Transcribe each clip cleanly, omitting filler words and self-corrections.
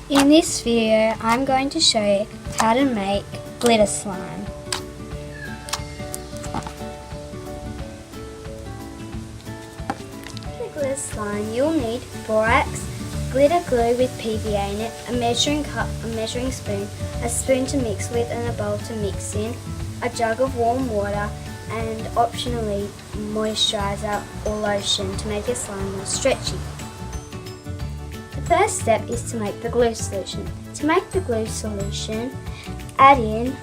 In this video, I'm going to show you how to make glitter slime. For the glitter slime, you'll need borax, glitter glue with PVA in it, a measuring cup, a measuring spoon, a spoon to mix with and a bowl to mix in, a jug of warm water, and optionally moisturiser or lotion to make your slime more stretchy. The first step is to make the glue solution. To make the glue solution, add in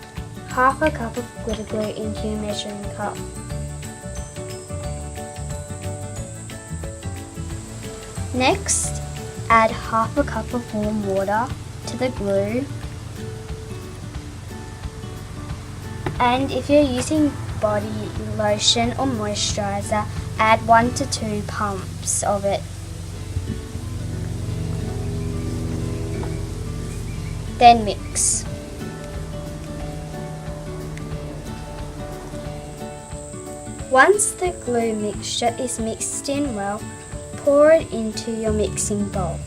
half a cup of glitter glue into your measuring cup. Next, add half a cup of warm water to the glue. And if you're using body lotion or moisturiser, add 1 to 2 pumps of it. Then mix. Once the glue mixture is mixed in well, pour it into your mixing bowl.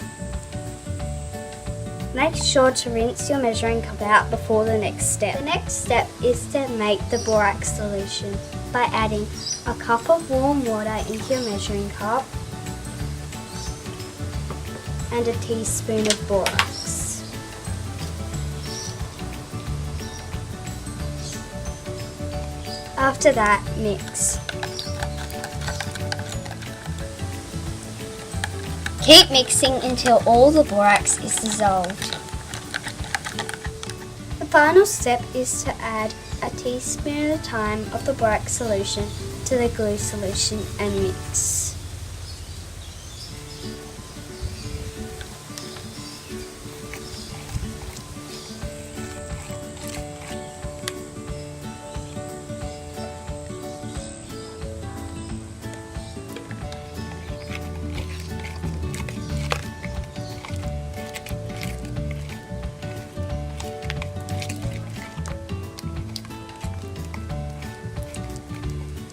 Make sure to rinse your measuring cup out before the next step. The next step is to make the borax solution by adding a cup of warm water into your measuring cup and a teaspoon of borax. After that, mix. Keep mixing until all the borax is dissolved. The final step is to add a teaspoon at a time of the borax solution to the glue solution and mix.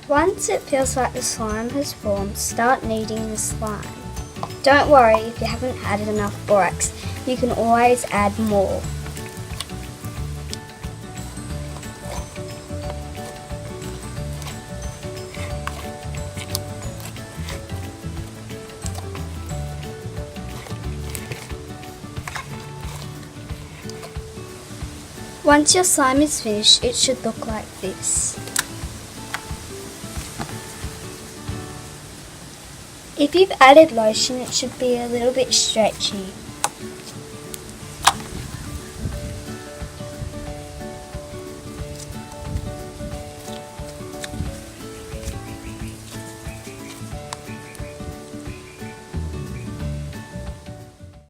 Once it feels like the slime has formed, start kneading the slime. Don't worry if you haven't added enough borax, you can always add more. Once your slime is finished, it should look like this. If you've added lotion, it should be a little bit stretchy.